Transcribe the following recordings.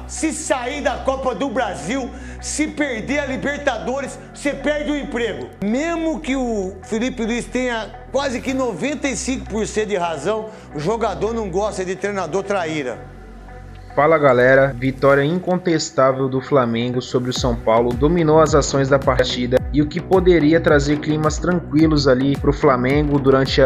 se sair da Copa do Brasil, se perder a Libertadores, você perde o emprego. Mesmo que o Felipe Luiz tenha quase que 95% de razão, o jogador não gosta de treinador traíra. Fala galera, vitória incontestável do Flamengo sobre o São Paulo, dominou as ações da partida e o que poderia trazer climas tranquilos ali pro Flamengo durante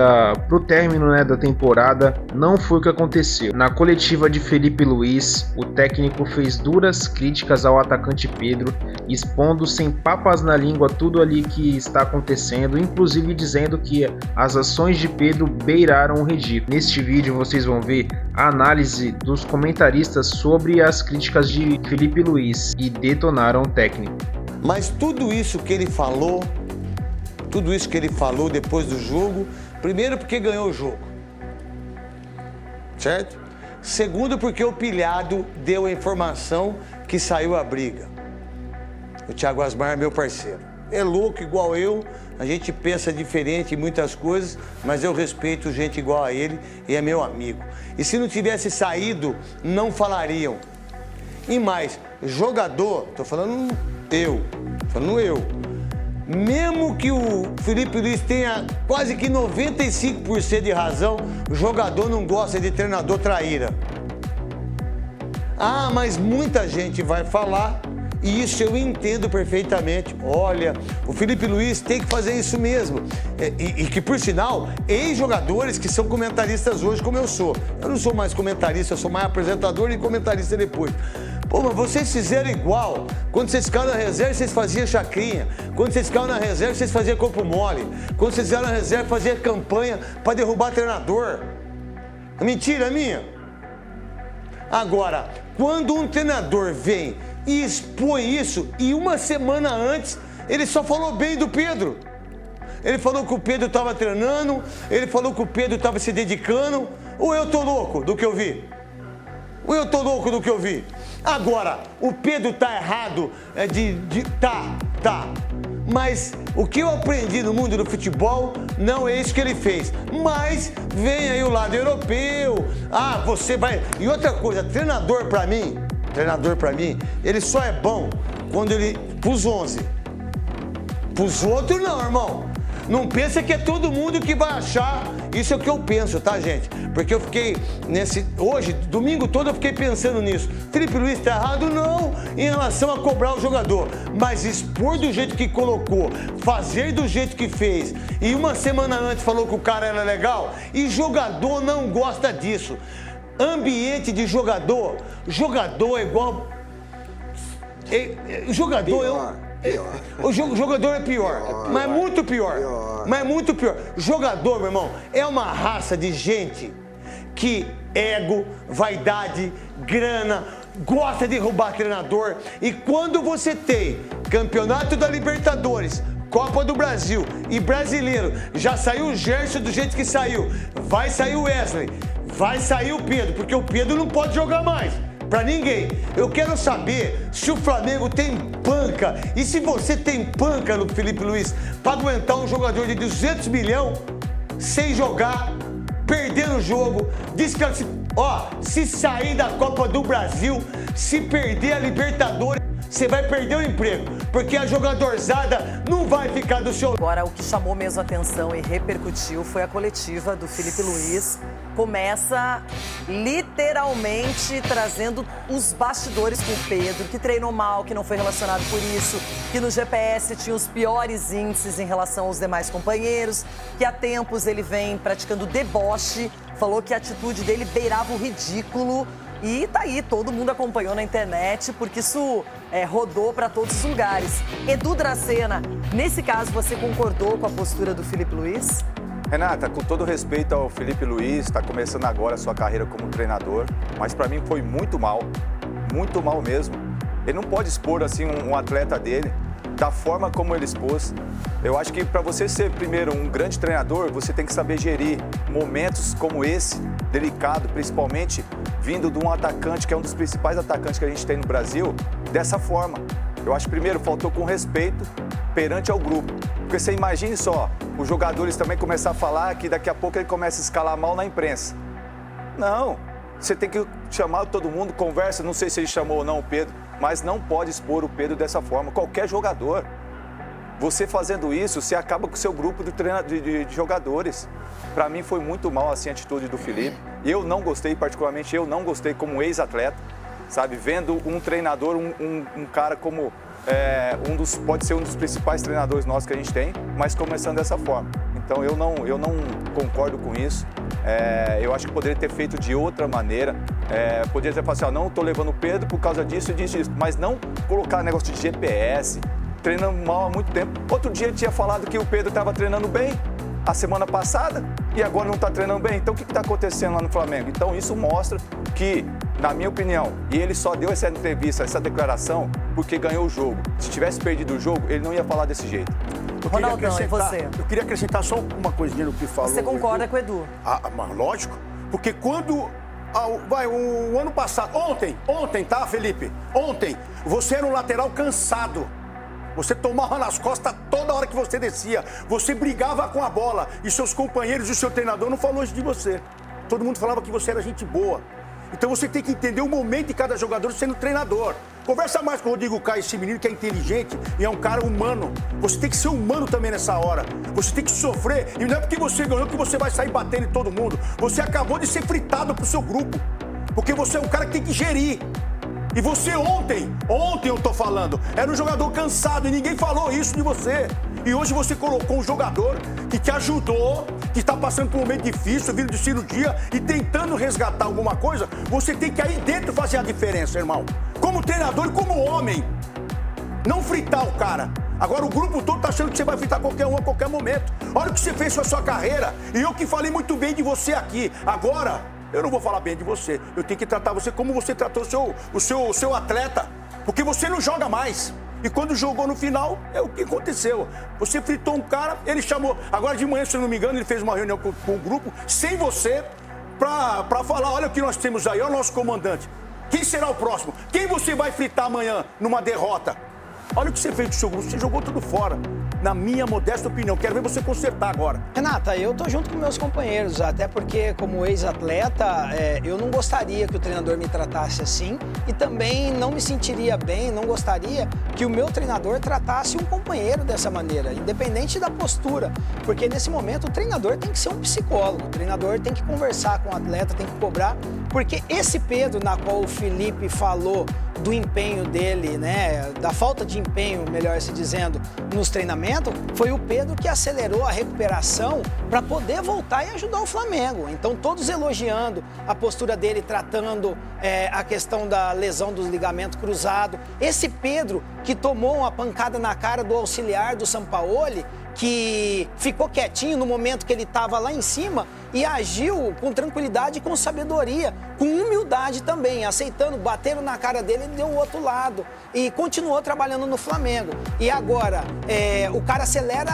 pro término da temporada, não foi o que aconteceu. Na coletiva de Felipe Luiz, o técnico fez duras críticas ao atacante Pedro, expondo sem papas na língua tudo ali que está acontecendo, inclusive dizendo que as ações de Pedro beiraram o ridículo. Neste vídeo vocês vão ver a análise dos comentaristas sobre as críticas de Felipe Luiz e detonaram o técnico. Mas tudo isso que ele falou depois do jogo, primeiro porque ganhou o jogo, certo? Segundo porque o pilhado deu a informação que saiu a briga. O Thiago Asmar é meu parceiro. É louco igual eu, a gente pensa diferente em muitas coisas, mas eu respeito gente igual a ele e é meu amigo. E se não tivesse saído, não falariam. E mais, jogador, tô falando eu, mesmo que o Felipe Luiz tenha quase que 95% de razão, o jogador não gosta de treinador traíra. Ah, mas muita gente vai falar, e isso eu entendo perfeitamente. Olha, o Felipe Luiz tem que fazer isso mesmo. E que, por sinal, ex-jogadores que são comentaristas hoje, como eu sou. Eu não sou mais comentarista, eu sou mais apresentador e comentarista depois. Pô, mas vocês fizeram igual. Quando vocês ficaram na reserva, vocês faziam chacrinha. Quando vocês ficaram na reserva, vocês faziam corpo mole. Quando vocês ficaram na reserva, faziam campanha para derrubar treinador. Mentira minha. Agora, quando um treinador vem e expõe isso, e uma semana antes, ele só falou bem do Pedro. Ele falou que o Pedro estava treinando, ele falou que o Pedro estava se dedicando. Ou eu tô louco do que eu vi? Agora, o Pedro tá errado, tá. Mas o que eu aprendi no mundo do futebol não é isso que ele fez. Mas vem aí o lado europeu. Ah, você vai... E outra coisa, treinador pra mim, ele só é bom quando ele... Pros 11. Pros outros não, irmão. Não pensa que é todo mundo que vai achar. Isso é o que eu penso, tá, gente? Porque eu fiquei hoje, domingo todo, eu fiquei pensando nisso. Felipe Luiz tá errado? Não, em relação a cobrar o jogador. Mas expor do jeito que colocou, fazer do jeito que fez, e uma semana antes falou que o cara era legal, e jogador não gosta disso. Ambiente de jogador é igual... O jogador é pior, mas muito pior. Jogador, meu irmão, é uma raça de gente que ego, vaidade, grana, gosta de roubar treinador. E quando você tem Campeonato da Libertadores, Copa do Brasil e Brasileiro, já saiu o Gerson do jeito que saiu, vai sair o Wesley, vai sair o Pedro, porque o Pedro não pode jogar mais. Pra ninguém. Eu quero saber se o Flamengo tem panca. E se você tem panca no Felipe Luiz pra aguentar um jogador de 200 milhões sem jogar, perdendo o jogo, se sair da Copa do Brasil, se perder a Libertadores, você vai perder o emprego, porque a jogadorzada não vai ficar do seu... Agora, o que chamou mesmo a atenção e repercutiu foi a coletiva do Felipe Luiz. Começa literalmente trazendo os bastidores com o Pedro, que treinou mal, que não foi relacionado por isso, que no GPS tinha os piores índices em relação aos demais companheiros, que há tempos ele vem praticando deboche, falou que a atitude dele beirava o ridículo. E tá aí, todo mundo acompanhou na internet, porque isso rodou para todos os lugares. Edu Dracena, nesse caso você concordou com a postura do Felipe Luiz? Renata, com todo respeito ao Felipe Luiz, está começando agora a sua carreira como treinador, mas para mim foi muito mal mesmo. Ele não pode expor assim um atleta dele, da forma como ele expôs. Eu acho que para você ser, primeiro, um grande treinador, você tem que saber gerir momentos como esse, delicado, principalmente vindo de um atacante, que é um dos principais atacantes que a gente tem no Brasil, dessa forma. Eu acho que, primeiro, faltou com respeito perante ao grupo. Porque você imagine só, os jogadores também começar a falar que daqui a pouco ele começa a escalar mal na imprensa. Não, você tem que chamar todo mundo, conversa, não sei se ele chamou ou não o Pedro, mas não pode expor o Pedro dessa forma, qualquer jogador. Você fazendo isso, você acaba com o seu grupo de jogadores. Para mim foi muito mal assim, a atitude do Felipe. Eu não gostei, particularmente eu não gostei como ex-atleta, sabe? Vendo um treinador, um cara como pode ser um dos principais treinadores nossos que a gente tem, mas começando dessa forma. Então eu não concordo com isso. Eu acho que poderia ter feito de outra maneira. Poderia ter falado assim, não estou levando o Pedro por causa disso e disso, mas não colocar negócio de GPS, treinando mal há muito tempo. Outro dia ele tinha falado que o Pedro estava treinando bem a semana passada e agora não está treinando bem. Então o que está acontecendo lá no Flamengo? Então isso mostra que, na minha opinião, e ele só deu essa entrevista, essa declaração, porque ganhou o jogo. Se tivesse perdido o jogo, ele não ia falar desse jeito. Ronaldão, e você? Eu queria acrescentar só uma coisinha no que falou. Você concorda com o Edu? Mas lógico, porque quando... o ano passado, ontem, tá, Felipe? Ontem, você era um lateral cansado. Você tomava nas costas toda hora que você descia. Você brigava com a bola. E seus companheiros e o seu treinador não falou isso de você. Todo mundo falava que você era gente boa. Então você tem que entender o momento de cada jogador sendo treinador. Conversa mais com o Rodrigo Caio, esse menino que é inteligente e é um cara humano. Você tem que ser humano também nessa hora. Você tem que sofrer. E não é porque você ganhou que você vai sair batendo em todo mundo. Você acabou de ser fritado pro seu grupo. Porque você é um cara que tem que gerir. E você ontem eu tô falando, era um jogador cansado e ninguém falou isso de você. E hoje você colocou um jogador que te ajudou, que está passando por um momento difícil, vindo de cirurgia e tentando resgatar alguma coisa. Você tem que aí dentro fazer a diferença, irmão. Como treinador e como homem. Não fritar o cara. Agora o grupo todo tá achando que você vai fritar qualquer um a qualquer momento. Olha o que você fez com a sua carreira. E eu que falei muito bem de você aqui. Agora... eu não vou falar bem de você. Eu tenho que tratar você como você tratou o seu atleta. Porque você não joga mais. E quando jogou no final, é o que aconteceu. Você fritou um cara, ele chamou. Agora de manhã, se eu não me engano, ele fez uma reunião com o grupo, sem você, pra falar, olha o que nós temos aí, olha o nosso comandante. Quem será o próximo? Quem você vai fritar amanhã numa derrota? Olha o que você fez do seu grupo, você jogou tudo fora. Na minha modesta opinião, quero ver você consertar agora. Renata, eu tô junto com meus companheiros, até porque como ex-atleta, eu não gostaria que o treinador me tratasse assim e também não me sentiria bem, não gostaria que o meu treinador tratasse um companheiro dessa maneira, independente da postura, porque nesse momento o treinador tem que ser um psicólogo, o treinador tem que conversar com o atleta, tem que cobrar, porque esse Pedro, na qual o Felipe falou do empenho dele, né, da falta de empenho, melhor se dizendo, nos treinamentos, foi o Pedro que acelerou a recuperação para poder voltar e ajudar o Flamengo. Então, todos elogiando a postura dele, tratando a questão da lesão dos ligamentos cruzados. Esse Pedro que tomou uma pancada na cara do auxiliar do Sampaoli, que ficou quietinho no momento que ele estava lá em cima e agiu com tranquilidade e com sabedoria, com humildade também, aceitando, bateram na cara dele, ele deu o outro lado e continuou trabalhando no Flamengo. E agora, o cara acelera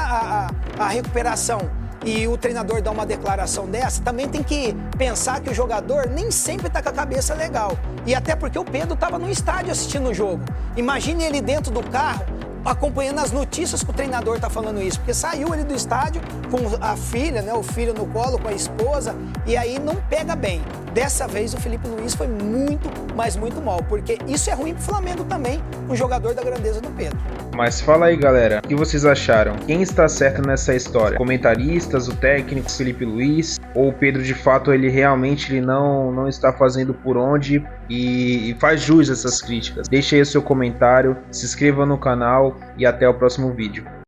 a recuperação e o treinador dá uma declaração dessa, também tem que pensar que o jogador nem sempre está com a cabeça legal. E até porque o Pedro estava no estádio assistindo o jogo. Imagine ele dentro do carro, acompanhando as notícias que o treinador tá falando isso, porque saiu ele do estádio com a filha, né, o filho no colo, com a esposa, e aí não pega bem. Dessa vez o Felipe Luiz foi muito, mas muito mal, porque isso é ruim pro Flamengo também, um jogador da grandeza do Pedro. Mas fala aí, galera, o que vocês acharam? Quem está certo nessa história? Comentaristas, o técnico Felipe Luiz, ou o Pedro de fato ele realmente não está fazendo por onde e faz jus a essas críticas? Deixe aí o seu comentário, se inscreva no canal e até o próximo vídeo.